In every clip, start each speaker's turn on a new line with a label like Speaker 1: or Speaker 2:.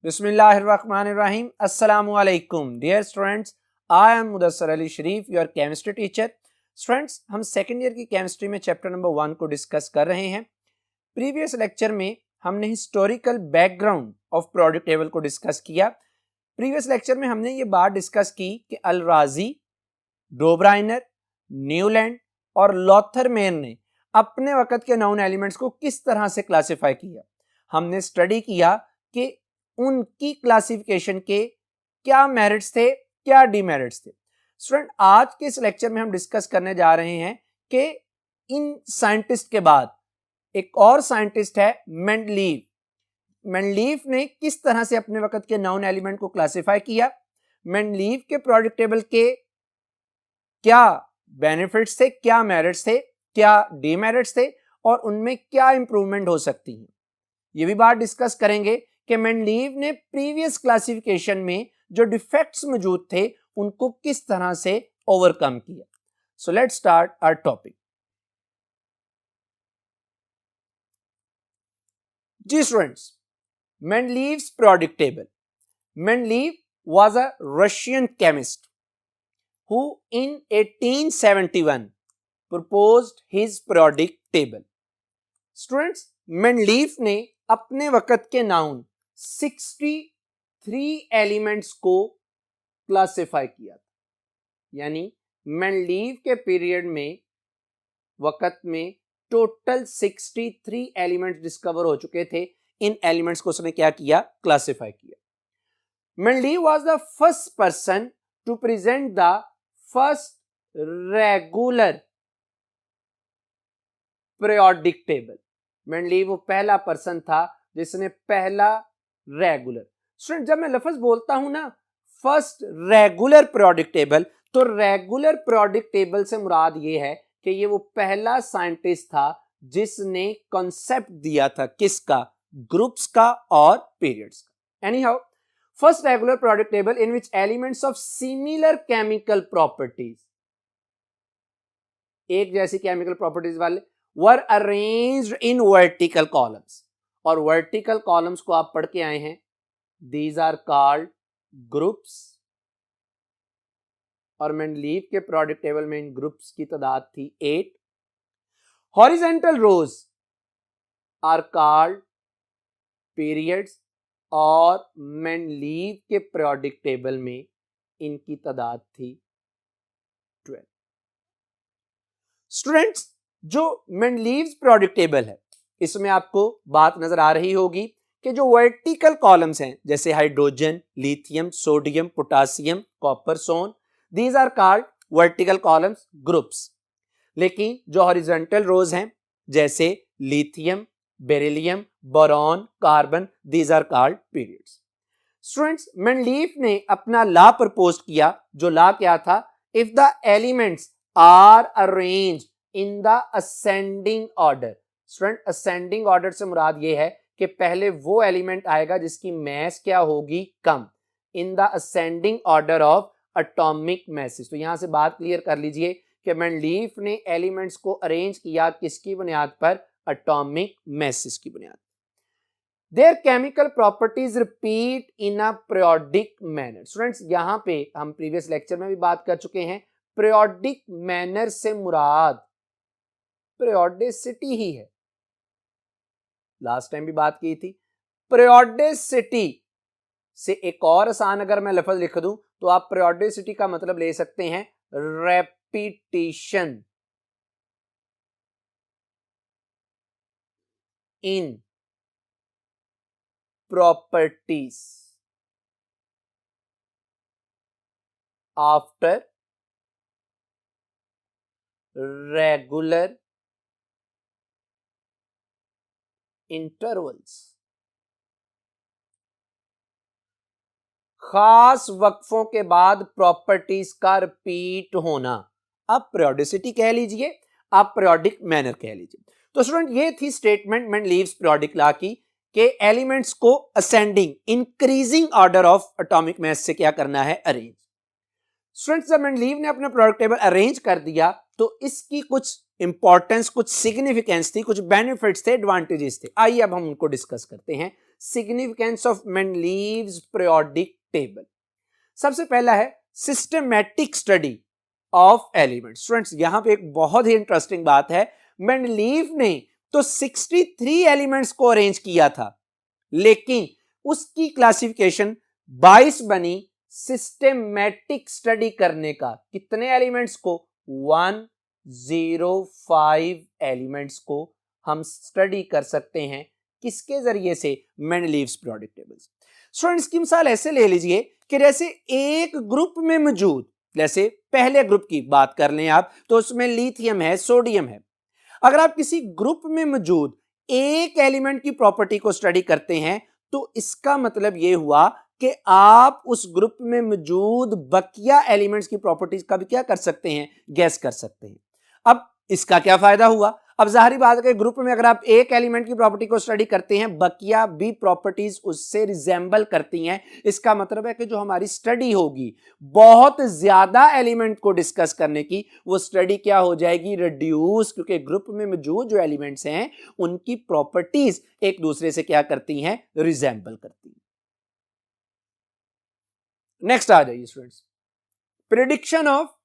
Speaker 1: Bismillahirrahmanirrahim. Assalamu alaikum. Dear students, I am Mudassar Ali Sharif, your chemistry teacher. Students, हम second year की chemistry में chapter number 1 को discuss कर रहे हैं. प्रीवियस लेक्चर में हमने historical background of product table को डिस्कस किया. प्रीवियस लेक्चर में हमने ये बात डिस्कस की कि अल-राजी, डोब्राइनर, न्यूलैंड और लॉथरमेयर ने अपने वक्त के नाउन एलिमेंट्स को किस तरह से क्लासिफाई किया. हमने स्टडी किया कि उनकी क्लासिफिकेशन के क्या मेरिट्स थे, क्या डीमेरिट्स थे. स्टूडेंट, आज के इस लेक्चर में हम डिस्कस करने जा रहे हैं कि इन साइंटिस्ट के बाद एक और साइंटिस्ट है मेंडलीव. मेंडलीव ने किस तरह से अपने वक्त के नाउन एलिमेंट को क्लासिफाई किया, मेंडलीव के प्रोडक्ट टेबल के क्या बेनिफिट्स थे, क्या मेरिट्स थे, क्या डीमेरिट्स थे और उनमें क्या इंप्रूवमेंट हो सकती है. ये भी बात डिस्कस करेंगे कि मेंडलीव ने प्रीवियस क्लासिफिकेशन में जो डिफेक्ट्स मौजूद थे उनको किस तरह से ओवरकम किया. So let's start our topic. जी students, Mendeleev's product table. Mendeleev was a Russian chemist who in 1871 proposed his periodic table. Students, Mendeleev ने अपने वक्त के नाउन 63 एलिमेंट्स को क्लासिफाई किया था. यानी मेंडलीव के पीरियड में वक्त में टोटल 63 एलिमेंट्स डिस्कवर हो चुके थे. इन एलिमेंट्स को उसने क्या किया, क्लासिफाई किया. Mendeleev was the first person to present the first regular periodic table. Mendeleev वो पहला पर्सन था जिसने पहला रेगुलर. स्टूडेंट, जब मैं लफ्ज बोलता हूं ना फर्स्ट रेगुलर पीरियोडिक टेबल, तो रेगुलर पीरियोडिक टेबल से मुराद ये है कि ये वो पहला साइंटिस्ट था जिसने कॉन्सेप्ट दिया था किसका, ग्रुप्स का और पीरियड्स का. Any how, first regular periodic table in which elements of similar chemical properties, एक जैसी केमिकल प्रॉपर्टीज वाले, were arranged in vertical columns. और वर्टिकल कॉलम्स को आप पढ़ के आए हैं. These are called groups. और मेंडलीव के प्रोडक्ट टेबल में इन ग्रुप्स की तादाद थी 8. Horizontal rows are called periods. और मेंडलीव के पीरियोडिक टेबल में इनकी तादाद थी 12. स्टूडेंट्स, जो मेंडलीव्स पीरियोडिक टेबल है इसमें आपको बात नजर आ रही होगी कि जो वर्टिकल कॉलम्स हैं जैसे hydrogen, lithium, sodium, potassium, copper, सोन, these are called vertical columns, groups. लेकिन जो हॉरिजॉन्टल रोज हैं जैसे lithium, beryllium, boron, carbon, these are called periods. Students, Mendeleev ने अपना लॉ प्रपोज किया. जो लॉ क्या था, if the elements are arranged in the ascending order. Student, ascending order से मुराद ये है कि पहले वो एलिमेंट आएगा जिसकी मास क्या होगी, कम. In the ascending order of atomic masses. तो यहां से बात क्लियर कर लीजिए कि मेंडलीव ने एलिमेंट्स को अरेंज किया किसकी बुनियाद पर, एटॉमिक मासेस की बुनियाद. There chemical properties repeat in a periodic manner. Students, यहां पे हम प्रीवियस लेक्चर में भी बात कर चुके हैं, पीरियोडिक मैनर से मुराद पीरियोडिसिटी ही है. लास्ट टाइम भी बात की थी. पीरियोडिसिटी से एक और आसान अगर मैं लफ्ज लिख दूं तो आप पीरियोडिसिटी का मतलब ले सकते हैं रेपिटेशन इन प्रॉपर्टीज आफ्टर रेगुलर इंटरवल्स. खास वक्फों के बाद प्रॉपर्टीज का रिपीट होना. आप पीरियोडिसिटी कह लीजिए, आप पीरियोडिक मैनर कह लीजिए. तो स्टूडेंट, ये थी स्टेटमेंट मेंडलीव्स पीरियोडिक लॉ की कि एलिमेंट्स को ascending increasing order of atomic मास से क्या करना है, अरेंज. स्टूडेंट्स, जब मेंडलीव ने अपना प्रोडक्ट टेबल अरेंज कर दिया तो इसकी कुछ इंपॉर्टेंस, कुछ सिग्निफिकेंस थी, कुछ बेनिफिट्स थे, एडवांटेजेस थे. आइए अब हम उनको डिस्कस करते हैं. Significance of Mendeleev's periodic table. सबसे पहला है systematic study of elements. Students यहां पे एक बहुत ही इंटरेस्टिंग बात है, मेंडलीव ने तो 63 एलिमेंट्स को अरेंज किया था, लेकिन उसकी क्लासिफिकेशन 22 बनी सिस्टमैटिक स्टडी करने का। कितने एलिमेंट्स को? 105 एलिमेंट्स को हम स्टडी कर सकते हैं। किसके जरिए से? Mendeleev's periodic tables. स्टूडेंट्स की मिसाल ऐसे ले लीजिए कि जैसे एक ग्रुप में मौजूद, जैसे पहले ग्रुप की बात कर लें आप, तो उसमें लिथियम है, सोडियम है। अगर आप किसी ग्रुप में मौजूद एक एलिमेंट की प्रॉपर्टी को स्टडी करते हैं तो इसका मतलब यह हुआ कि आप उस ग्रुप में मौजूद बकिया एलिमेंट्स की प्रॉपर्टीज का भी क्या कर सकते हैं? गैस कर सकते हैं। अब इसका क्या फायदा हुआ? अब जाहिर बात है कि ग्रुप में अगर आप एक एलिमेंट की प्रॉपर्टी को स्टडी करते हैं, बकिया भी प्रॉपर्टीज उससे रिजेंबल करती हैं। इसका मतलब है कि जो हमारी स्टडी होगी बहुत ज्यादा एलिमेंट को डिस्कस करने की, वो स्टडी क्या हो जाएगी? रिड्यूस, क्योंकि ग्रुप में मौजूद जो एलिमेंट्स हैं उनकी प्रॉपर्टीज एक दूसरे से क्या करती हैं? रिजेंबल करती हैं। नेक्स्ट आ जाइए students, prediction of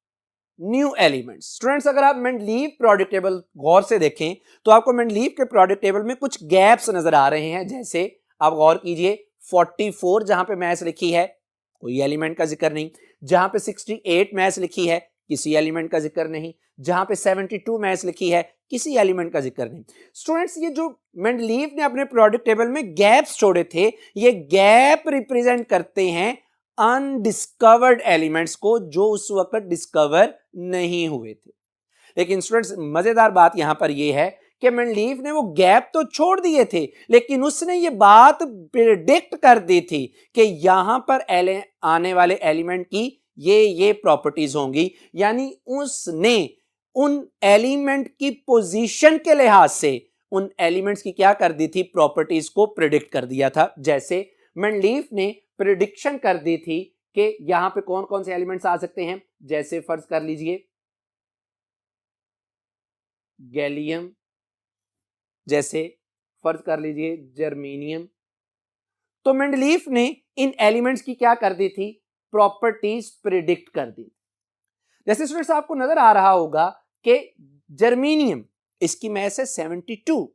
Speaker 1: new elements. Students अगर आप मेंडलीव पीरियोडिक टेबल गौर से देखें तो आपको मेंडलीव के पीरियोडिक टेबल में कुछ गैप्स नजर आ रहे हैं। जैसे आप गौर कीजिए 44 जहां पे मैस लिखी है, कोई एलिमेंट का जिक्र नहीं। जहां पे 68 मैस लिखी है, किसी एलिमेंट का जिक्र नहीं। जहां पे 72 मैस लिखी है, किसी एलिमेंट का जिक्र नहीं। स्टूडेंट्स ये जो मेंडलीव ने अपने पीरियोडिक टेबल में गैप्स छोड़े थे, ये गैप रिप्रेजेंट करते हैं अनडिस्कवर्ड एलिमेंट्स को, जो उस वक्त डिस्कवर नहीं हुए थे। लेकिन स्टूडेंट्स मजेदार बात यहां पर यह है कि मेंडलीव ने वो गैप तो छोड़ दिए थे, लेकिन उसने ये बात प्रेडिक्ट कर दी थी कि यहां पर आने वाले एलिमेंट की ये प्रॉपर्टीज होंगी। यानी उसने उन एलिमेंट की पोजीशन के लिहाज से उन एलिमेंट्स की क्या कर दी थी? प्रॉपर्टीज को प्रेडिक्ट कर दिया था। जैसे मेंडलीव ने प्रेडिक्शन कर दी थी कि यहां पे कौन कौन से एलिमेंट्स आ सकते हैं। जैसे फर्ज कर लीजिए गैलियम, जैसे फर्ज कर लीजिए जर्मेनियम। तो मेंडलीव ने इन एलिमेंट्स की क्या कर दी थी? प्रॉपर्टीज प्रेडिक्ट कर दी। जैसे स्टूडेंट्स आपको नजर आ रहा होगा कि जर्मेनियम, इसकी मैस है 72,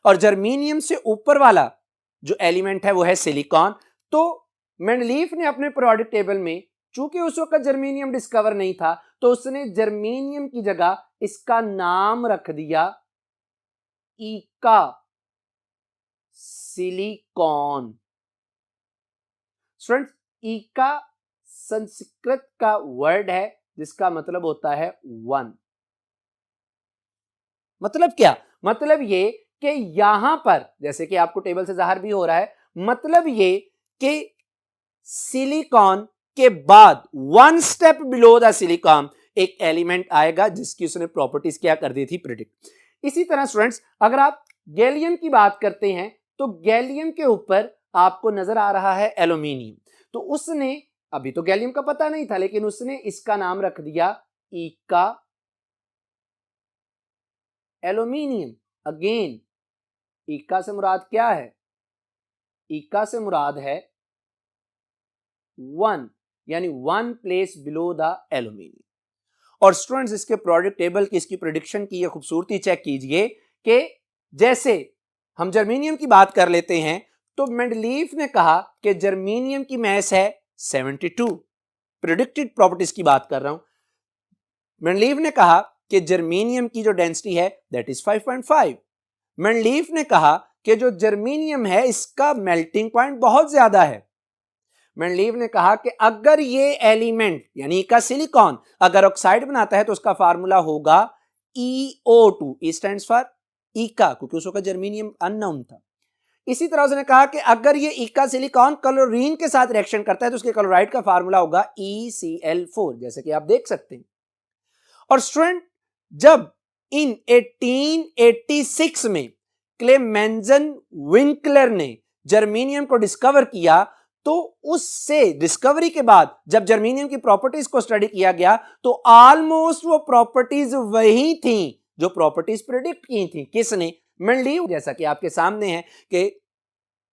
Speaker 1: और जर्मेनियम से ऊपर वाला जो एलिमेंट है वो है सिलिकॉन। तो मेंडलीव ने अपने पीरियोडिक टेबल में, चूंकि उस वक्त जर्मेनियम डिस्कवर नहीं था, तो उसने जर्मेनियम की जगह इसका नाम रख दिया ईका सिलिकॉन। स्टूडेंट्स ईका संस्कृत का वर्ड है जिसका मतलब होता है वन। मतलब क्या? मतलब ये कि यहां पर, जैसे कि आपको टेबल से जाहिर भी हो रहा है, मतलब ये कि सिलिकॉन के बाद one step below the silicon एक एलिमेंट आएगा जिसकी उसने प्रॉपर्टीज क्या कर दी थी? प्रेडिक्ट। इसी तरह स्टूडेंट्स अगर आप गैलियम की बात करते हैं तो गैलियम के ऊपर आपको नजर आ रहा है एल्यूमिनियम। तो उसने, अभी तो गैलियम का पता नहीं था, लेकिन उसने इसका नाम रख दिया ईका एल्यूमिनियम। अगेन ईका से मुराद क्या है? ईका से मुराद है वन, यानी one place below the aluminium. और स्टूडेंट्स इसके प्रोडक्ट टेबल की, इसकी प्रेडिक्शन की ये खूबसूरती चेक कीजिए कि जैसे हम जर्मेनियम की बात कर लेते हैं तो मेंडलीव ने कहा कि जर्मेनियम की मैस है 72, प्रेडिक्टेड प्रॉपर्टीज की बात कर रहा हूं। मेंडलीव ने कहा कि जर्मेनियम की जो डेंसिटी है दैट इज 5.5। मेंडलीव ने कहा कि जो जर्मेनियम है इसका मेल्टिंग पॉइंट बहुत ज्यादा है। मेंडलीव ने कहा कि अगर ये एलिमेंट यानी का सिलिकॉन अगर ऑक्साइड बनाता है तो उसका फार्मूला होगा EO2। ई स्टैंड्स फॉर ईका, क्योंकि उसका जर्मेनियम अननोन था। इसी तरह उसने कहा कि अगर ये ईका सिलिकॉन क्लोरीन के साथ रिएक्शन करता है तो उसके क्लोराइड का फार्मूला होगा ECl4, जैसे कि आप देख सकते हैं। और स्टूडेंट जब इन 1886 में क्लेमेंजन विंकलर ने जर्मेनियम को डिस्कवर किया तो उससे डिस्कवरी के बाद जब जर्मेनियम की प्रॉपर्टीज को स्टडी किया गया तो ऑलमोस्ट वो प्रॉपर्टीज वही थी जो प्रॉपर्टीज प्रेडिक्ट की थी। किसने? मेंडलीव। जैसा कि आपके सामने है कि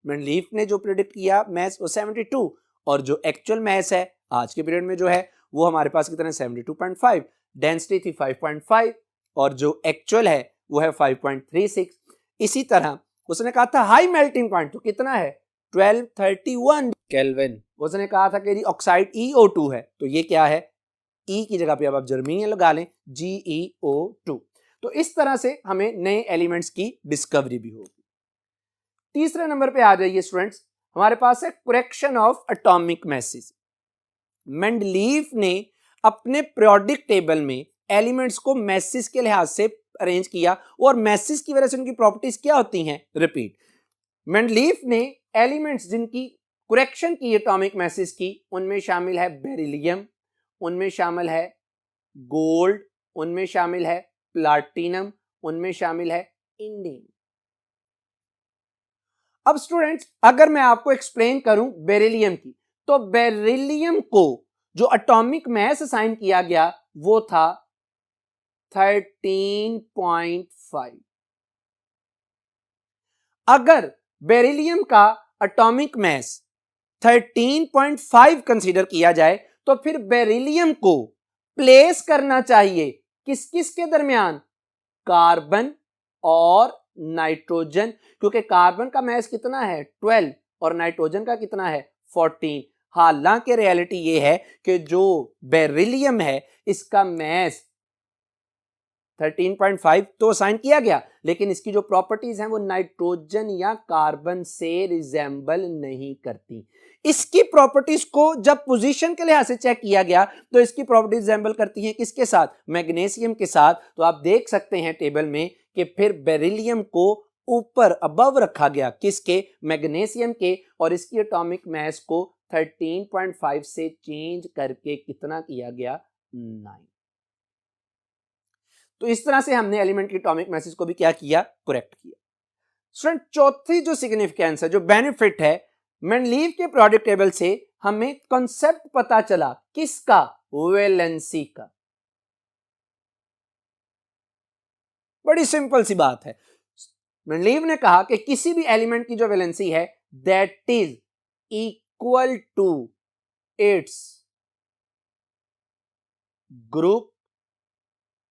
Speaker 1: मेंडलीफ ने जो प्रेडिक्ट किया मैथ्स वो 72 और जो एक्चुअल मैथ्स है आज के पीरियड में जो है वो हमारे पास कितना है 72.5, डेंसिटी थी 5.5 और जो एक्चुअल है वो है 5.36। इसी तरह उसने कहा था हाई मेल्टिंग पॉइंट तो कितना है 1231 केल्विन। उसने कहा था कि ऑक्साइड EO2 है तो ये क्या है E की जगह पे अब आप जर्मेनियम लगा लें GeO2। तो इस तरह से हमें नए एलिमेंट्स की डिस्कवरी भी होगी। तीसरे नंबर पे आ जाइए स्टूडेंट्स, हमारे पास है correction of atomic message. Mendeleev ने अपने पीरियोडिक टेबल में एलिमेंट्स को मैसेज के लिहाज से अरेंज किया और मैसेज की वजह से उनकी प्रॉपर्टीज क्या होती हैं रिपीट। मेंडलीफ ने एलिमेंट्स जिनकी करेक्शन की एटॉमिक मैसेज की उनमें शामिल है बेरिलियम, उनमें शामिल है गोल्ड, उनमें शामिल है प्लाटिनम, उनमें शामिल है इंडियम। अब स्टूडेंट्स अगर मैं आपको एक्सप्लेन करूं बेरिलियम की, तो बेरिलियम को जो एटॉमिक मास असाइन किया गया वो था 13.5। अगर बेरिलियम का एटॉमिक मास 13.5 कंसीडर किया जाए तो फिर बेरिलियम को प्लेस करना चाहिए किस किस के दरमियान, कार्बन और नाइट्रोजन, क्योंकि कार्बन का मास कितना है 12 और नाइट्रोजन का कितना है 14। हालांकि रियलिटी ये है कि जो बेरिलियम है इसका मास 13.5 तो असाइन किया गया लेकिन इसकी जो प्रॉपर्टीज हैं वो नाइट्रोजन या कार्बन से रिजेंबल नहीं करती। इसकी प्रॉपर्टीज को जब पोजीशन के लिहाज से चेक किया गया तो इसकी प्रॉपर्टीज रिजेंबल करती हैं किसके साथ, मैग्नीशियम के साथ। तो आप देख सकते हैं टेबल में कि फिर बेरिलियम को ऊपर अबव रखा गया किसके, मैग्नीशियम के, और इसकी एटॉमिक मास को 13.5 से चेंज करके कितना किया गया 9। तो इस तरह से हमने एलिमेंट की एटॉमिक मैसेज को भी क्या किया, करेक्ट किया। स्टूडेंट चौथी जो सिग्निफिकेंस है, जो बेनिफिट है, मेंडलीव के पीरियोडिक टेबल से हमें कॉन्सेप्ट पता चला किसका, वैलेंसी का। बड़ी सिंपल सी बात है, मेंडलीव ने कहा कि किसी भी एलिमेंट की जो वैलेंसी है that is equal to its group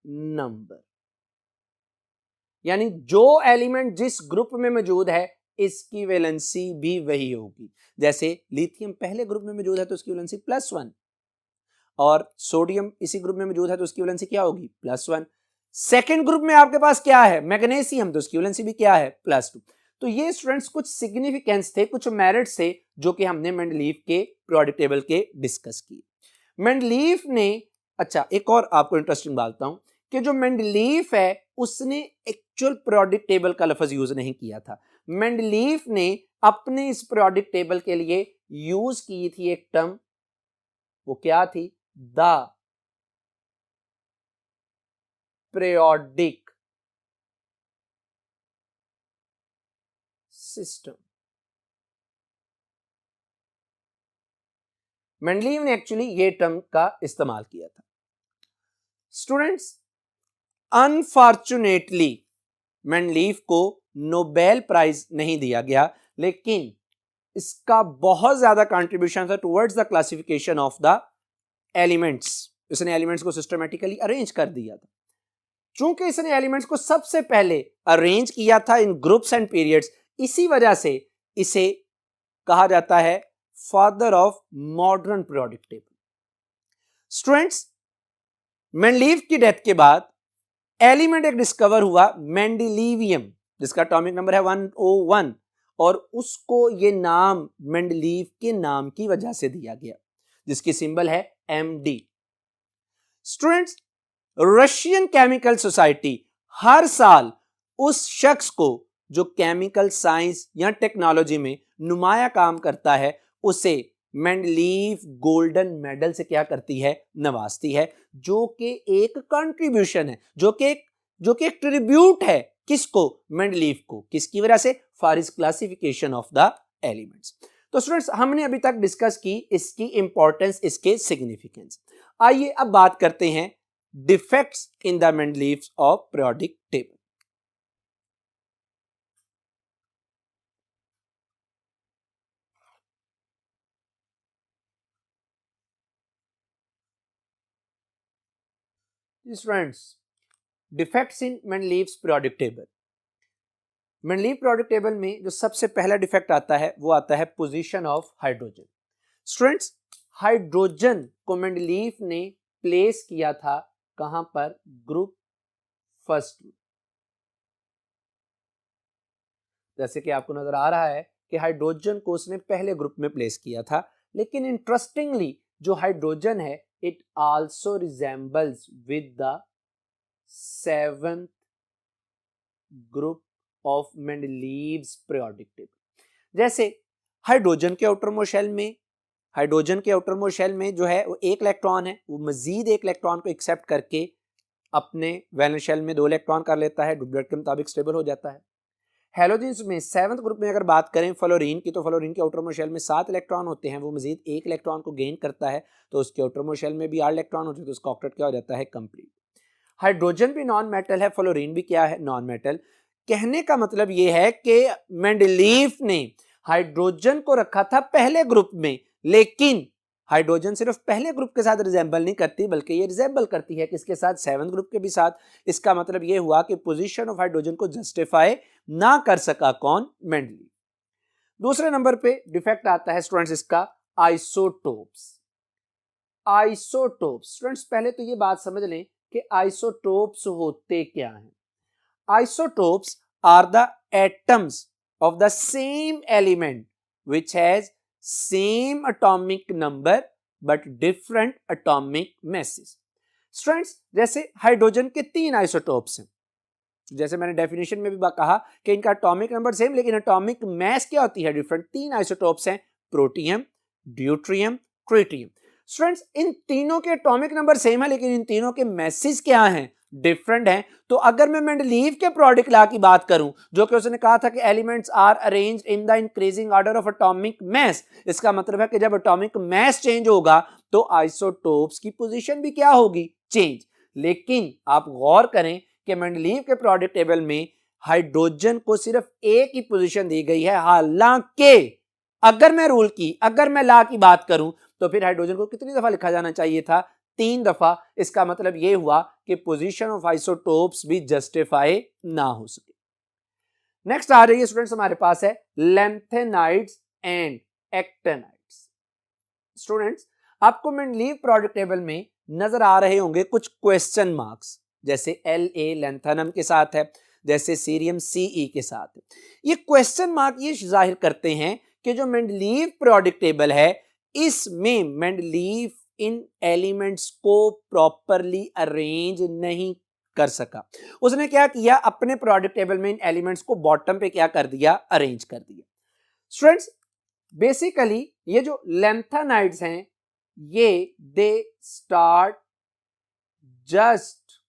Speaker 1: number, यानी जो एलिमेंट जिस ग्रुप में मौजूद है इसकी वैलेंसी भी वही होगी। जैसे लिथियम पहले ग्रुप में मौजूद है तो उसकी वैलेंसी +1 और सोडियम इसी ग्रुप में मौजूद है तो उसकी वैलेंसी क्या होगी +1। सेकेंड ग्रुप में आपके पास क्या है मैग्नीशियम, तो उसकी वैलेंसी भी क्या है +2। तो ये स्टूडेंट्स कुछ सिग्निफिकेंस थे, कुछ मेरिट्स थे जो कि हमने मेंडलीव के पीरियोडिक टेबल के डिस्कस किए। मेंडलीव ने, अच्छा एक और आपको इंटरेस्टिंग बात बताऊं कि जो मेंडलीव है उसने एक्चुअल पीरियोडिक टेबल का लफ्ज यूज नहीं किया था। मेंडलीव ने अपने इस पीरियोडिक टेबल के लिए यूज की थी एक टर्म, वो क्या थी, द पीरियोडिक सिस्टम। मेंडलीव ने एक्चुअली ये टर्म का इस्तेमाल किया था। स्टूडेंट्स अनफॉर्चुनेटली मेंडलीव को नोबेल प्राइज नहीं दिया गया, लेकिन इसका बहुत ज्यादा कंट्रीब्यूशन था towards the classification of the elements. इसने एलिमेंट्स को सिस्टमैटिकली अरेंज कर दिया था। चूंकि इसने एलिमेंट्स को सबसे पहले अरेंज किया था इन ग्रुप्स एंड पीरियड्स, इसी वजह से इसे कहा जाता है father of modern periodic table. Students Mendeleev की डेथ के बाद एलिमेंट एक डिस्कवर हुआ मेंडलीवियम, जिसका एटॉमिक नंबर है 101 और उसको ये नाम मेंडलीव के नाम की वजह से दिया गया जिसकी सिंबल है MD। Students Russian chemical society हर साल उस शख्स को जो केमिकल साइंस या टेक्नोलॉजी में नुमाया काम करता है उसे मेंडलीव गोल्डन मेडल से क्या करती है, नवाजती है, जो कि एक कंट्रीब्यूशन है, जो कि एक ट्रिब्यूट है किसको, मेंडलीव को। किसकी वजह से, for his classification of the elements. तो स्टूडेंट्स हमने अभी तक डिस्कस की इसकी इंपॉर्टेंस, इसके सिग्निफिकेंस। आइए अब बात करते हैं defects in the Mendeleev of periodic table. Students, defects in Mendeleev's periodic table. Mendeleev periodic table में जो सबसे पहला डिफेक्ट आता है वो आता है position of hydrogen. Students, hydrogen को मेंडलीव ने प्लेस किया था कहां पर? ग्रुप फर्स्ट में। जैसे कि आपको नजर आ रहा है कि हाइड्रोजन को उसने पहले ग्रुप में प्लेस किया था, लेकिन इंटरेस्टिंगली जो हाइड्रोजन है it also resembles with the 7th group of Mendeleev's periodic table. जैसे हाइड्रोजन के आउटरमोस्ट शेल में जो है वो एक इलेक्ट्रॉन है, वो मजीद एक इलेक्ट्रॉन को एक्सेप्ट करके अपने वैलेंस शेल में 2 इलेक्ट्रॉन कर लेता है, डुप्लेट के मुताबिक स्टेबल हो जाता है। हैलोजेंस में 7th ग्रुप में अगर बात करें फ्लोरीन की, तो फ्लोरीन के आउटरमोस्ट शेल में 7 इलेक्ट्रॉन होते हैं, वो मजीद एक इलेक्ट्रॉन को गेन करता है, तो उसके आउटरमोस्ट शेल में भी 8 इलेक्ट्रॉन होते हैं, तो उसका ऑक्टेट क्या हो जाता है? कंप्लीट। हाइड्रोजन भी नॉन मेटल है, फ्लोरीन भी क्या है? Non metal. कहने का मतलब यह है कि मेंडलीव ने हाइड्रोजन को रखा था पहले ग्रुप में, लेकिन हाइड्रोजन सिर्फ पहले ग्रुप के साथ रिजेंबल नहीं करती, बल्कि ये रिजेंबल करती है किसके साथ? 7th ग्रुप के भी साथ। इसका मतलब ये हुआ कि पोजीशन ऑफ हाइड्रोजन को जस्टिफाई ना कर सका कौन? मेंडलीव। दूसरे नंबर पे डिफेक्ट आता है स्टूडेंट्स इसका आइसोटोप्स। आइसोटोप्स, स्टूडेंट्स पहले तो ये बात समझ लें कि आइसोटोप्स होते क्या हैं। Isotopes are the atoms of the same element which has same atomic number but different atomic masses। Students, जैसे हाइड्रोजन के 3 आइसोटोप्स हैं, जैसे मैंने डेफिनेशन में भी कहा कि इनका एटॉमिक नंबर सेम लेकिन एटॉमिक मास क्या होती है? डिफरेंट। 3 आइसोटोप्स हैं, प्रोटियम, ड्यूट्रियम, ट्रिटियम। स्टूडेंट्स, इन तीनों के एटॉमिक नंबर सेम है लेकिन इन तीनों के मैसेज क्या हैं? डिफरेंट हैं। तो अगर मैं मेंडलीव के प्रोडक्ट लॉ की बात करूं, जो कि उसने कहा था कि elements are arranged in the increasing order of atomic mass, इसका मतलब है कि जब एटॉमिक मास चेंज होगा तो आइसोटोप्स की पोजीशन भी क्या होगी? चेंज। लेकिन आप गौर करें कि मेंडलीव के प्रोडक्ट टेबल में हाइड्रोजन को सिर्फ एक ही पोजीशन दी गई है, हालांकि अगर मैं लॉ की बात करूं तो फिर हाइड्रोजन को कितनी दफा लिखा जाना चाहिए था? 3 दफा। इसका मतलब यह हुआ कि पोजीशन ऑफ आइसोटोप्स भी जस्टिफाई ना हो सके। नेक्स्ट आ रही है स्टूडेंट्स हमारे पास है लैंथेनाइड्स एंड एक्टेनाइड्स। स्टूडेंट्स, आपको मेंडलीव प्रोडक्ट टेबल में नजर आ रहे होंगे कुछ क्वेश्चन मार्क्स, जैसे La लैंथेनम के साथ है, जैसे सीरियम Ce के साथ है। ये क्वेश्चन मार्क ये जाहिर करते हैं कि जो मेंडलीव प्रोडक्ट टेबल है इसमें मेंडलीव इन एलिमेंट्स को प्रॉपरली अरेंज नहीं कर सका। उसने क्या किया? अपने प्रोडक्ट टेबल में इन एलिमेंट्स को बॉटम पे क्या कर दिया? अरेंज कर दिया। स्टूडेंट्स, बेसिकली ये जो लैंथेनाइड्स हैं ये they start just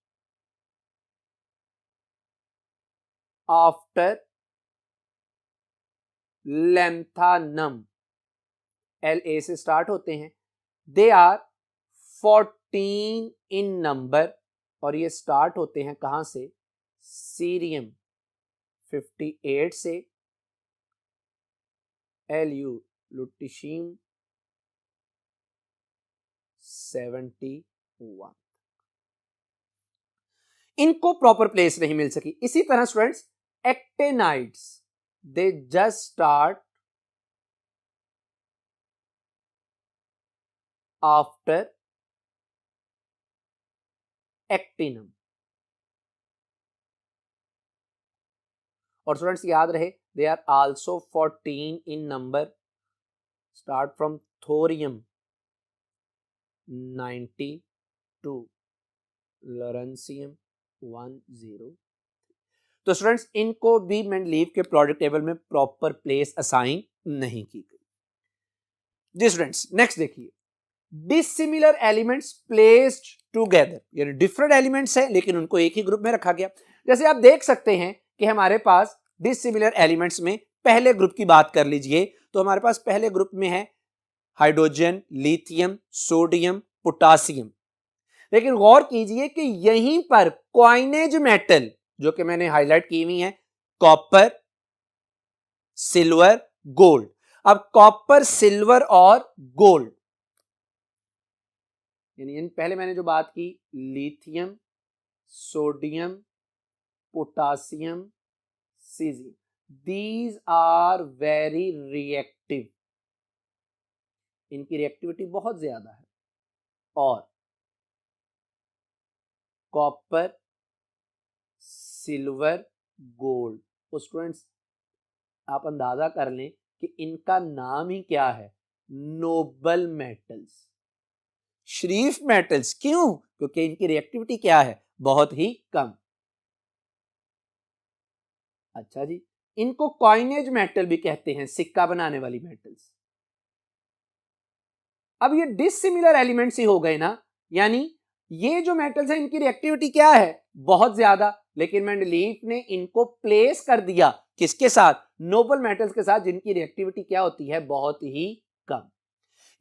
Speaker 1: after lanthanum. La से स्टार्ट होते हैं, दे आर 14 इन नंबर और ये स्टार्ट होते हैं कहां से? सीरियम 58 से, Lu लुटिशियम 71। इनको प्रॉपर प्लेस नहीं मिल सकी। इसी तरह students actinides they just start after actinium. और स्टूडेंट्स याद रहे they are also 14 in number, start from thorium 92, lawrencium 10। तो स्टूडेंट्स इनको भी मेंडलीव के प्रोडक्ट टेबल में प्रॉपर प्लेस असाइन नहीं की गई। जी स्टूडेंट्स, नेक्स्ट देखिए, डिसिमिलर एलिमेंट्स प्लेस्ड टुगेदर, यानी डिफरेंट एलिमेंट्स हैं लेकिन उनको एक ही ग्रुप में रखा गया। जैसे आप देख सकते हैं कि हमारे पास डिसिमिलर एलिमेंट्स में पहले ग्रुप की बात कर लीजिए, तो हमारे पास पहले ग्रुप में है हाइड्रोजन, लिथियम, सोडियम, पोटासियम। लेकिन गौर कीजिए कि यहीं पर कॉइनेज मेटल जो कि मैंने हाईलाइट की हुई है, कॉपर, सिल्वर, गोल्ड। अब कॉपर, सिल्वर और गोल्ड, यानी पहले मैंने जो बात की lithium, sodium, potassium, caesium, these are very reactive, इनकी रिएक्टिविटी बहुत ज्यादा है। और कॉपर, सिल्वर, गोल्ड, तो स्टूडेंट्स आप अंदाजा कर लें कि इनका नाम ही क्या है, नोबल मेटल्स, शरीफ मेटल्स। क्यों? क्योंकि इनकी रिएक्टिविटी क्या है, बहुत ही कम। अच्छा जी, इनको कॉइनेज मेटल भी कहते हैं, सिक्का बनाने वाली मेटल्स। अब ये डिसिमिलर एलिमेंट्स ही हो गए ना, यानी ये जो मेटल्स हैं इनकी रिएक्टिविटी क्या है, बहुत ज्यादा, लेकिन मेंडलीफ ने इनको प्लेस कर दिया किसके साथ, नोबल मेटल्स के साथ, जिनकी रिएक्टिविटी क्या होती है, बहुत ही कम।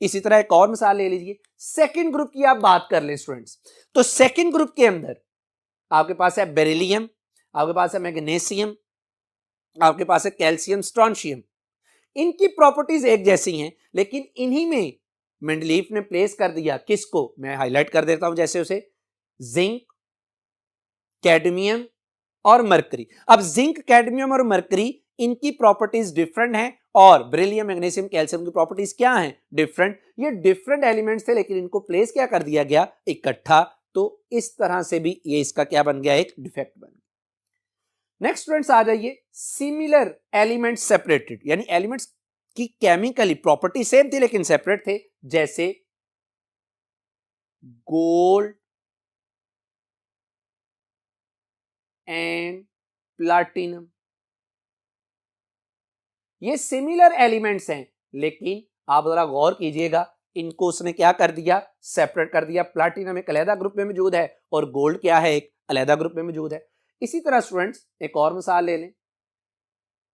Speaker 1: इसी तरह एक और मिसाल ले लीजिए, सेकंड ग्रुप की आप बात कर लें स्टूडेंट्स, तो सेकंड ग्रुप के अंदर आपके पास है बेरिलियम, आपके पास है मैग्नीशियम, आपके पास है कैल्शियम, स्ट्रोंशियम। इनकी प्रॉपर्टीज एक जैसी हैं, लेकिन इन्हीं में मेंडलीफ ने प्लेस कर दिया किसको, मैं हाईलाइट कर देता हूं जैसे उसे, जिंक, कैडमियम और मरकरी। अब जिंक, कैडमियम और मरकरी, इनकी प्रॉपर्टीज डिफरेंट हैं, और बेरिलियम, मैग्नीशियम, कैल्शियम की प्रॉपर्टीज क्या हैं, डिफरेंट। ये डिफरेंट एलिमेंट्स थे, लेकिन इनको प्लेस क्या कर दिया गया, इकट्ठा। तो इस तरह से भी ये इसका क्या बन गया, एक डिफेक्ट बन गया। नेक्स्ट स्टूडेंट्स आ जाइए, सिमिलर एलिमेंट्स सेपरेटेड, यानी एलिमेंट्स की केमिकली प्रॉपर्टी सेम थी लेकिन सेपरेट थे, जैसे गोल्ड एंड प्लाटिनम। ये सिमिलर एलिमेंट्स हैं, लेकिन आप जरा गौर कीजिएगा, इनको उसने क्या कर दिया, सेपरेट कर दिया। प्लाटिनम एक अलग ग्रुप में मौजूद है और गोल्ड क्या है, एक अलग ग्रुप में मौजूद है। इसी तरह स्टूडेंट्स एक और मिसाल ले लें,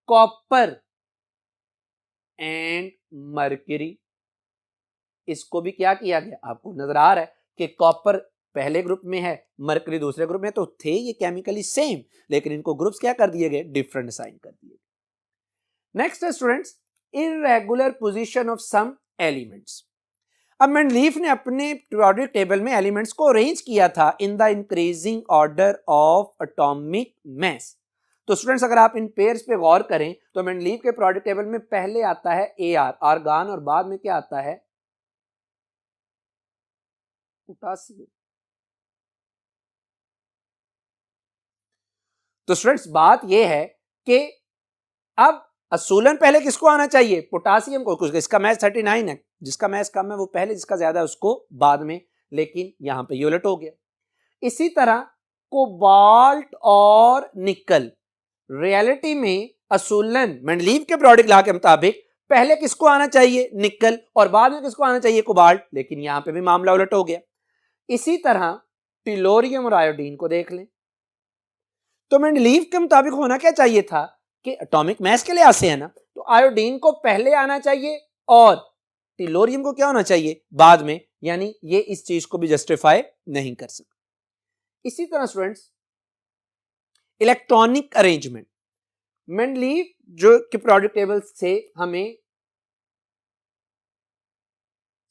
Speaker 1: कॉपर एंड मरकरी, इसको भी क्या किया गया, आपको नजर आ रहा है कि कॉपर पहले ग्रुप में है, मरकरी दूसरे ग्रुप में, तो थे ये केमिकली सेम, लेकिन इनको ग्रुप्स क्या कर दिए गए, डिफरेंट असाइन कर दिए। नेक्स्ट है students, irregular position of some elements. अब मेंडलीफ ने अपने पीरियोडिक टेबल में एलिमेंट्स को अरेंज किया था in the increasing order of atomic mass. तो स्टूडेंट्स अगर आप इन पेयर्स पे गौर करें तो मेंडलीफ के पीरियोडिक टेबल में पहले आता है एआर, आर्गन, और बाद में क्या आता है, पोटासियम। तो स्टूडेंट्स बात यह है कि अब असूलन पहले किसको आना चाहिए, पोटासियम को, कुछ इसका मैच 39 है, जिसका मैच कम है वो पहले, जिसका ज्यादा है उसको बाद में, लेकिन यहां पे ये उलट हो गया। इसी तरह कोबाल्ट और निकल, रियलिटी में असूलन मेंडलीफ के पीरियोडिक लॉ के मुताबिक पहले किसको आना चाहिए, निकल, और बाद में किसको आना चाहिए, कोबाल्ट, लेकिन यहां पे भी मामला उलट हो गया। इसी तरह टिलोरियम और आयोडीन को देख लें, तो मेंडलीफ के मुताबिक होना क्या चाहिए था कि एटॉमिक मास के लिहाज से है ना, तो आयोडीन को पहले आना चाहिए और टिलोरियम को क्या होना चाहिए, बाद में, यानी ये इस चीज को भी जस्टिफाई नहीं कर सकते। इसी तरह स्टूडेंट्स इलेक्ट्रॉनिक अरेंजमेंट, मेंडलीफ जो कि पीरियोडिक टेबल से हमें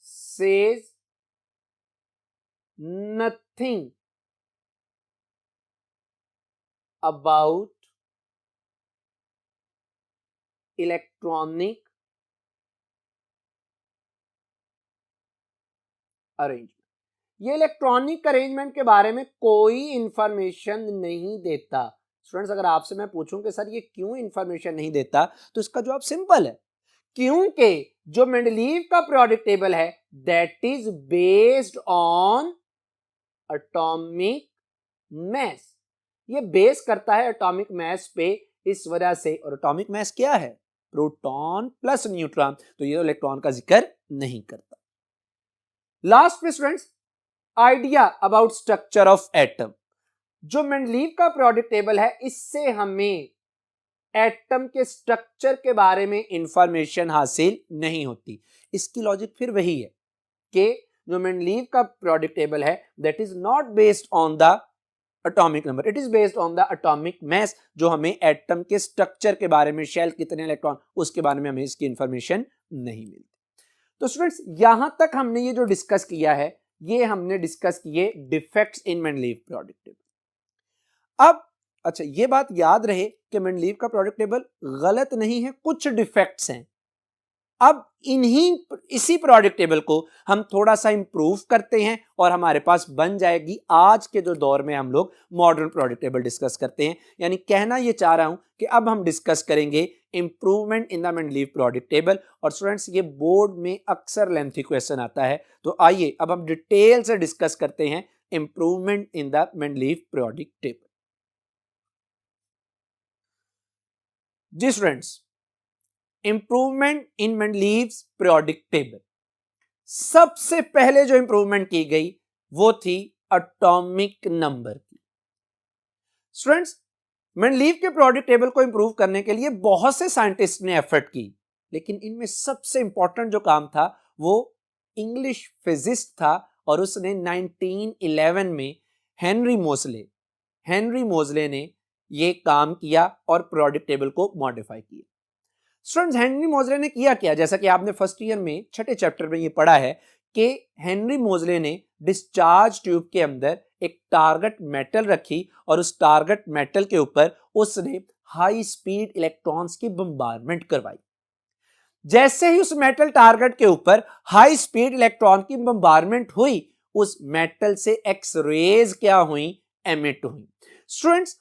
Speaker 1: says nothing about electronic arrangement. ये इलेक्ट्रॉनिक अरेंजमेंट के बारे में कोई इंफॉर्मेशन नहीं देता। स्टूडेंट्स अगर आपसे मैं पूछूं कि सर ये क्यों इंफॉर्मेशन नहीं देता, तो इसका जवाब सिंपल है, क्योंकि जो मेंडलीफ का पीरियोडिक टेबल है that is based on atomic mass, ये बेस करता है एटॉमिक मास पे, इस वजह से, और एटॉमिक मास क्या है, प्रोटॉन प्लस न्यूट्रॉन, तो ये इलेक्ट्रॉन का जिक्र नहीं करता। लास्ट में students idea about structure of atom, जो मेंडलीफ का पीरियोडिक टेबल है इससे हमें एटम के स्ट्रक्चर के बारे में इंफॉर्मेशन हासिल नहीं होती। इसकी लॉजिक फिर वही है कि जो मेंडलीफ का पीरियोडिक टेबल है that is not based on the atomic number, it is based on the atomic मास, जो हमें एटम के स्ट्रक्चर के बारे में, शेल कितने इलेक्ट्रॉन, उसके बारे में हमें इसकी इंफॉर्मेशन नहीं मिलती। तो स्टूडेंट्स यहां तक हमने ये जो डिस्कस किया है, ये हमने डिस्कस किए defects in Mendeleev periodic table. अब अच्छा ये बात याद रहे कि मेंडलीव का प्रोडक्ट टेबल गलत नहीं है, कुछ डिफेक्ट्स हैं। अब इसी प्रोडक्ट टेबल को हम थोड़ा सा इंप्रूव करते हैं और हमारे पास बन जाएगी आज के जो दौर में हम लोग मॉडर्न प्रोडक्ट टेबल डिस्कस करते हैं। यानी कहना ये चाह रहा हूं कि अब हम डिस्कस करेंगे improvement in the Mendeleev product table. और स्टूडेंट्स ये बोर्ड में अक्सर लेंथी क्वेश्चन आता है, तो आइए अब हम डिटेल से डिस्कस करते हैं improvement in the Mendeleev product table. जी students, improvement in Mendeleev's periodic table, सबसे पहले जो इंप्रूवमेंट की गई वो थी एटॉमिक नंबर की। स्टूडेंट्स, मेंडलीव के पीरियोडिक टेबल को इंप्रूव करने के लिए बहुत से साइंटिस्ट ने एफर्ट की, लेकिन इनमें सबसे इंपॉर्टेंट जो काम था वो इंग्लिश फिजिस्ट था और उसने 1911 में हेनरी मोजले ने ये काम किया और पीरियोडिक टेबल को मॉडिफाई किया। स्टूडेंट्स, हेनरी मोजले ने किया क्या? जैसा कि आपने फर्स्ट ईयर में छठे चैप्टर में ये पढ़ा है कि हेनरी मोजले ने डिस्चार्ज ट्यूब के अंदर एक टारगेट मेटल रखी और उस टारगेट मेटल के ऊपर उसने हाई स्पीड इलेक्ट्रॉन्स की बम्बारमेंट करवाई। जैसे ही उस मेटल टारगेट के ऊपर हाई स्पीड इलेक्ट्रॉन की बम्बारमेंट हुई, उस मेटल से एक्स रेज क्या हुई? एमिट हुई। स्टूडेंट्स,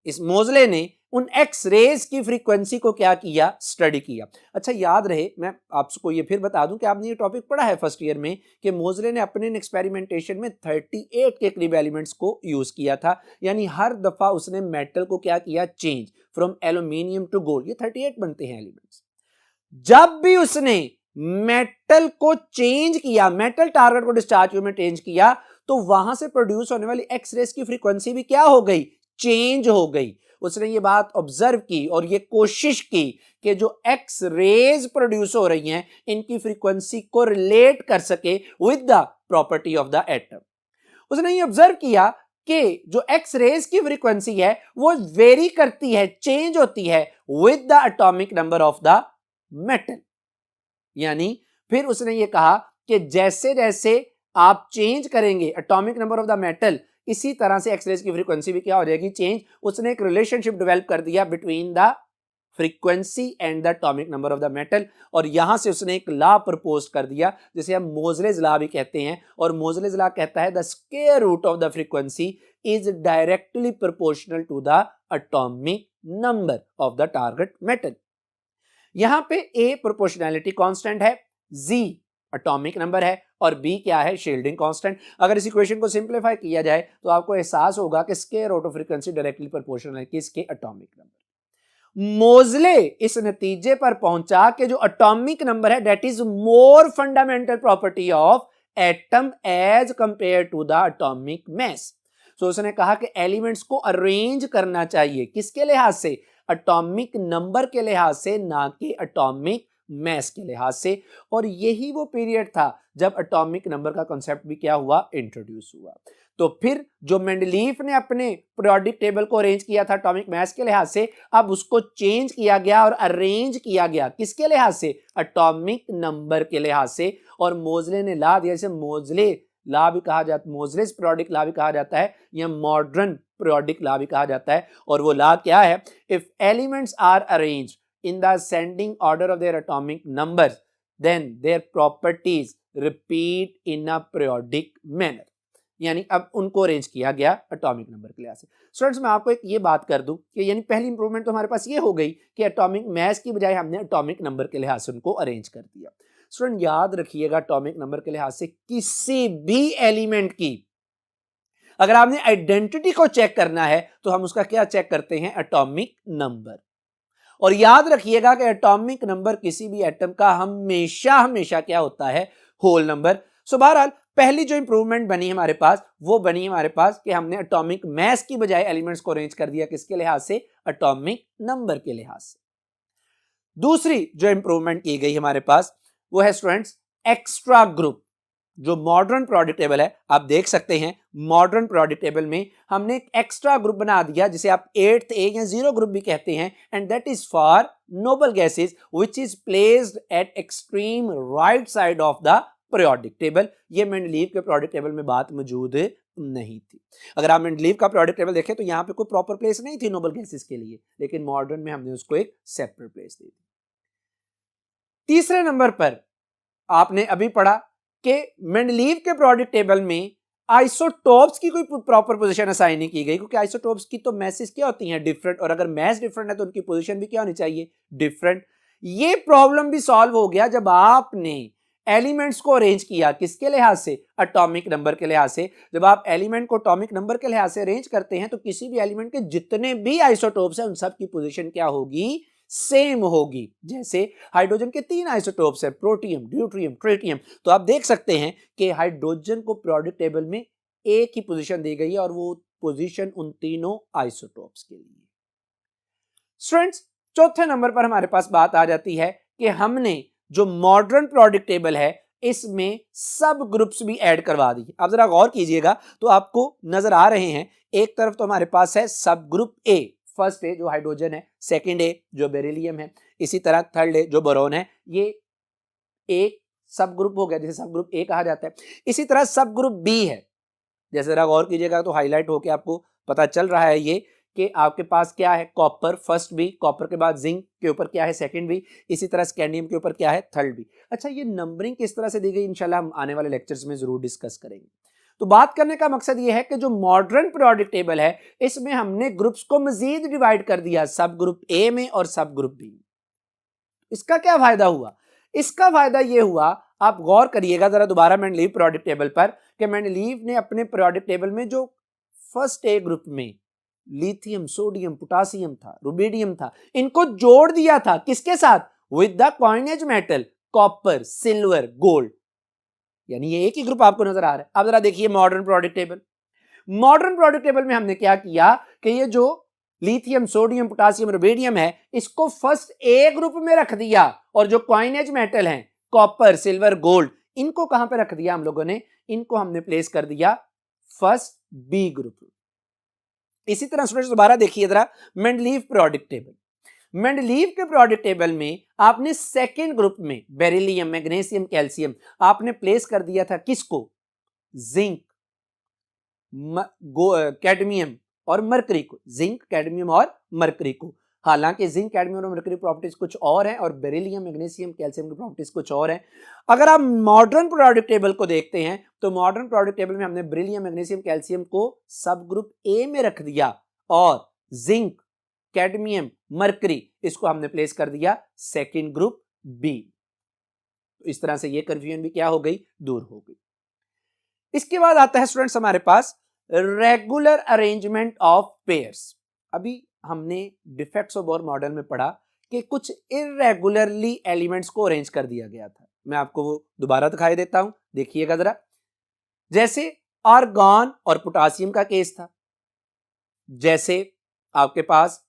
Speaker 1: इस मोजले ने उन एक्स रेज की फ्रीक्वेंसी को क्या किया? स्टडी किया। अच्छा याद रहे, मैं आपको ये फिर बता दूं कि आपने ये टॉपिक पढ़ा है फर्स्ट ईयर में कि मोजले ने अपने एक्सपेरिमेंटेशन में 38 के करीब एलिमेंट्स को यूज किया था। यानी हर दफा उसने मेटल को क्या किया? Change from aluminium to gold. ये 38 बनते हैं एलिमेंट्स। जब भी उसने मेटल को चेंज किया, मेटल टारगेट को डिस्चार्ज में चेंज किया, तो वहां से प्रोड्यूस होने वाली एक्स रेज की फ्रीक्वेंसी भी क्या हो गई? चेंज हो गई। उसने ये बात ऑब्जर्व की और ये कोशिश की कि जो एक्स रेज प्रोड्यूस हो रही हैं इनकी फ्रीक्वेंसी को रिलेट कर सके with the property of the atom. उसने ये ऑब्जर्व किया कि जो एक्स रेज की फ्रीक्वेंसी है वो वेरी करती है, चेंज होती है with the atomic number of the metal. यानी फिर उसने ये कहा कि जैसे जैसे आप चेंज करेंगे atomic number of the metal, इसी तरह से एक्स रेज की फ्रीक्वेंसी भी क्या हो जाएगी? चेंज। उसने एक रिलेशनशिप डेवलप कर दिया between the frequency and the atomic number of the metal, और यहां से उसने एक लॉ प्रपोज कर दिया जिसे हम मोजलेज लॉ भी कहते हैं। और मोजलेज लॉ कहता है the square root of the frequency is directly proportional to the atomic number of the target metal. यहां पे ए प्रोपोर्शनैलिटी कांस्टेंट है, जी एटॉमिक नंबर है और बी क्या है? Shielding constant. अगर इस इक्वेशन को सिंपलीफाई किया जाए तो आपको एहसास होगा कि square root of frequency directly proportional है किसके? Atomic number. मोजले इस नतीजे पर पहुंचा कि जो एटॉमिक नंबर है that is more fundamental property of atom as compare to the atomic mass. So उसने कहा कि एलिमेंट्स को अरेंज करना चाहिए किसके लिहाज से? एटॉमिक नंबर के लिहाज से, ना कि एटॉमिक मैस के लिहाज से। और यही वो पीरियड था जब एटॉमिक नंबर का कॉन्सेप्ट भी क्या हुआ? इंट्रोड्यूस हुआ। तो फिर जो मेंडलीफ ने अपने पीरियोडिक टेबल को अरेंज किया था एटॉमिक मैस के लिहाज से, अब उसको चेंज किया गया और अरेंज किया गया किसके लिहाज से? एटॉमिक नंबर के लिहाज से। और मोजले ने ला दिया, जैसे मोजले लॉ भी कहा जाता, मोजलेस पीरियोडिक लॉ भी कहा जाता है या मॉडर्न पीरियोडिक लॉ भी कहा जाता है। और वो लॉ क्या है? If elements are arranged in the ascending order of their atomic numbers, then their properties repeat in a periodic manner। यानी अब उनको अरेंज किया गया एटॉमिक नंबर के लिहाज से। स्टूडेंट्स, मैं आपको एक ये बात कर दूं कि यानी पहली इंप्रूवमेंट तो हमारे पास ये हो गई कि एटॉमिक मास की बजाय हमने एटॉमिक नंबर के लिहाज से उनको अरेंज कर दिया। स्टूडेंट याद रखिएगा, एटॉमिक नंबर के लिहाज से किसी भी एलिमेंट की अगर आपने आइडेंटिटी को चेक करना है तो हम उसका क्या चेक करते हैं? Atomic number. और याद रखिएगा कि एटॉमिक नंबर किसी भी एटम का हमेशा क्या होता है? Whole number. सो बहरहाल पहली जो इंप्रूवमेंट बनी हमारे पास वो बनी हमारे पास कि हमने एटॉमिक मास की बजाय एलिमेंट्स को अरेंज कर दिया किसके लिहाज से? एटॉमिक नंबर के लिहाज से। दूसरी जो इंप्रूवमेंट की गई हमारे पास वो है स्टूडेंट्स एक्स्ट्रा ग्रुप। जो मॉडर्न पीरियोडिक टेबल है आप देख सकते हैं, मॉडर्न पीरियोडिक टेबल में हमने एक एक्स्ट्रा ग्रुप बना दिया जिसे आप 8th ए या 0 ग्रुप भी कहते हैं, and that is for noble gases which is placed at extreme right side of the periodic table. ये मेंडलीव के पीरियोडिक टेबल में बात मौजूद नहीं थी। अगर आप मेंडलीव का प्रोडक्ट टेबल देखें तो यहाँ पे कोई प्रॉपर प्लेस नहीं थी नोबल गैसेस के लिए, लेकिन मॉडर्न में हमने उसको एक सेपरेट प्लेस दी थी। तीसरे नंबर पर आपने अभी पढ़ा कि मेंडलीव के प्रोडक्ट टेबल में आइसोटोप्स की कोई प्रॉपर पोजीशन असाइन नहीं की गई, क्योंकि आइसोटोप्स की तो मैसेज क्या होती हैं, डिफरेंट, और अगर मैस डिफरेंट है तो उनकी पोजीशन भी क्या होनी चाहिए, डिफरेंट। ये प्रॉब्लम भी सॉल्व हो गया जब आपने एलिमेंट्स को अरेंज किया, किसके लिहाज से, एटॉमिक नंबर के लिहाज से। जब आप एलिमेंट को एटॉमिक नंबर के लिहाज से अरेंज करते हैं तो किसी भी एलिमेंट के जितने भी आइसोटोप्स हैं उन सब की पोजीशन क्या होगी, सेम होगी। जैसे हाइड्रोजन के 3 आइसोटोप्स है, प्रोटियम, ड्यूट्रियम, ट्रिटियम, तो आप देख सकते हैं कि हाइड्रोजन को पीरियोडिक टेबल में एक ही पोजीशन दी गई है और वो पोजीशन उन तीनों आइसोटोप्स के लिए। स्टूडेंट्स, चौथे नंबर पर हमारे पास बात आ जाती है कि हमने जो मॉडर्न पीरियोडिक टेबल है इसमें सब ग्रुप्स भी ऐड करवा दिए। आप जरा गौर कीजिएगा तो आपको नजर आ रहे हैं, एक तरफ तो हमारे पास है सब ग्रुप ए, फर्स्ट ए जो हाइड्रोजन है, सेकंड ए जो बेरिलियम है, इसी तरह थर्ड ए जो बोरोन है, ये एक सब ग्रुप हो गया जिसे सब ग्रुप ए कहा जाता है। इसी तरह सब ग्रुप बी है, जैसे जरा गौर कीजिएगा तो हाईलाइट होके आपको पता चल रहा है ये कि आपके पास क्या है, कॉपर फर्स्ट बी, कॉपर के बाद जिंक के ऊपर क्या है, सेकंड बी, इसी तरह स्कैंडियम के ऊपर क्या है, थर्ड बी। अच्छा, ये नंबरिंग किस तरह से दी गई इंशाल्लाह हम आने वाले लेक्चर्स में जरूर डिस्कस करेंगे। तो बात करने का मकसद ये है कि जो मॉडर्न पीरियोडिक टेबल है इसमें हमने ग्रुप्स को मजीद डिवाइड कर दिया, सब ग्रुप ए में और सब ग्रुप बी में। इसका क्या फायदा हुआ, इसका फायदा ये हुआ, आप गौर करिएगा जरा दोबारा मेंडलीव पीरियोडिक टेबल पर, कि मेंडलीव ने अपने पीरियोडिक टेबल में जो फर्स्ट ए ग्रुप में लिथियम, सोडियम, पोटासियम था, रुबिडियम था, इनको जोड़ दिया था किसके साथ, with the coinage metal copper, silver, gold, यानी ये एक ही ग्रुप आपको नजर आ रहा है। अब जरा देखिए modern periodic table, modern periodic table में हमने क्या किया कि ये जो लिथियम, सोडियम, पोटासियम, रुबिडियम है इसको फर्स्ट ए ग्रुप में रख दिया, और जो कॉइनेज मेटल हैं कॉपर, सिल्वर, गोल्ड, इनको कहां पे रख दिया हम लोगों ने, इनको हमने प्लेस कर दिया फर्स्ट बी ग्रुप। इसी तरह स्टूडेंट्स दोबारा देखिए जरा मेंडलीव पीरियोडिक टेबल, मेंडलीव के पीरियोडिक टेबल में आपने सेकेंड ग्रुप में बेरिलियम, मैग्नीशियम, कैल्शियम आपने प्लेस कर दिया था किसको, जिंक, कैडमियम और मरकरी को, जिंक, कैडमियम और मरकरी को। हालांकि जिंक, कैडमियम और मरकरी प्रॉपर्टीज कुछ और हैं और बेरिलियम, मैग्नीशियम, कैल्शियम की प्रॉपर्टीज कुछ और हैं। अगर आप मॉडर्न पीरियोडिक टेबल को देखते हैं तो मॉडर्न पीरियोडिक टेबल में हमने बेरिलियम, मैग्नीशियम, कैल्शियम को सब ग्रुप ए में रख दिया और जिंक, कैडमियम, मरकरी इसको हमने प्लेस कर दिया सेकेंड ग्रुप बी। तो इस तरह से ये कंफ्यूजन भी क्या हो गई, दूर हो गई। इसके बाद आता है स्टूडेंट्स हमारे पास रेगुलर अरेंजमेंट ऑफ पेयर्स। अभी हमने डिफेक्ट्स ऑफ बोर मॉडल में पढ़ा कि कुछ इरेगुलरली एलिमेंट्स को अरेंज कर दिया गया था। मैं आपको वो दोबारा दिखाई देता हूं, देखिएगा जरा। जैसे आर्गॉन और पोटासियम का केस था, जैसे आपके पास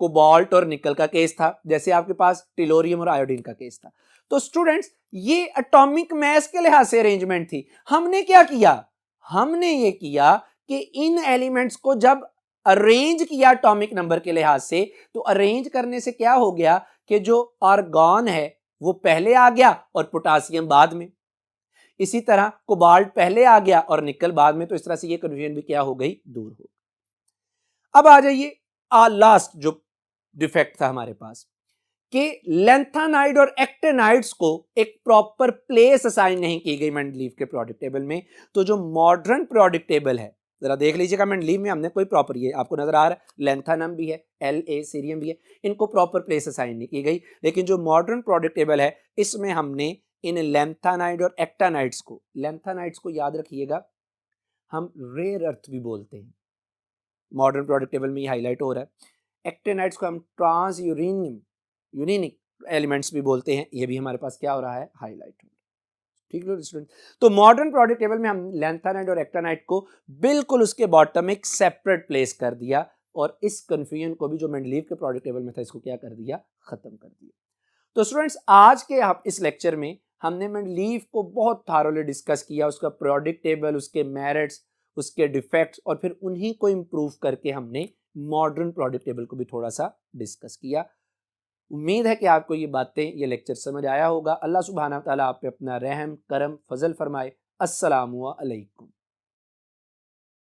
Speaker 1: कोबाल्ट और निकल का केस था, जैसे आपके पास टिलोरियम और आयोडीन का केस था। तो स्टूडेंट्स ये एटॉमिक मास के लिहाज से अरेंजमेंट थी। हमने क्या किया, हमने ये किया कि इन एलिमेंट्स को जब अरेंज किया एटॉमिक नंबर के लिहाज से, तो अरेंज करने से क्या हो गया कि जो आर्गॉन है वो पहले आ गया और पोटासियम बाद में, इसी तरह कोबाल्ट पहले आ गया और निकल बाद में। तो इस तरह से ये कंफ्यूजन भी क्या हो गई, दूर हो। अब आ जाइए लास्ट जो डिफेक्ट था हमारे पास कि लैंथेनाइड और एक्टिनाइड्स को एक प्रॉपर प्लेस असाइन नहीं की गई मेंडलीव के पीरियोडिक टेबल में। तो जो मॉडर्न पीरियोडिक टेबल है जरा देख लीजिएगा, मेंडलीव में हमने कोई प्रॉपर, ये आपको नजर आ रहा है लैंथेनम भी है, La सीरियम भी है, इनको प्रॉपर प्लेस असाइन नहीं की गई। लेकिन जो मॉडर्न पीरियोडिक टेबल है इसमें हमने इन लैंथेनाइड और एक्टिनाइड्स को, लैंथेनाइड्स को याद रखिएगा हम रेयर अर्थ भी बोलते हैं, मॉडर्न पीरियोडिक टेबल में ये हाईलाइट हो रहा है। एक्टिनाइड्स को हम ट्रांस यूरेनिक एलिमेंट्स भी बोलते हैं, ये भी हमारे पास क्या हो रहा है, हाईलाइट हो रहा है। ठीक है स्टूडेंट, तो मॉडर्न पीरियोडिक टेबल में हम लैंथेनाइड और एक्टिनाइड को बिल्कुल उसके बॉटम में एक सेपरेट प्लेस कर दिया और इस कंफ्यूजन को भी जो मेंडलीव के पीरियोडिक टेबल में था इसको क्या कर दिया, खत्म कर दिया। तो स्टूडेंट्स आज के इस लेक्चर में हमने मेंडलीव को बहुत थारोली डिस्कस किया, उसका पीरियोडिक टेबल, उसके मेरिट्स, उसके डिफेक्ट्स, और फिर उन्हीं को इंप्रूव करके हमने मॉडर्न पीरियोडिक टेबल को भी थोड़ा सा डिस्कस किया। उम्मीद है कि आपको ये बातें, ये लेक्चर समझ आया होगा। अल्लाह सुब्हानहू व तआला आप पे अपना रहम, करम, फजल फरमाए। अस्सलामु अलैकुम।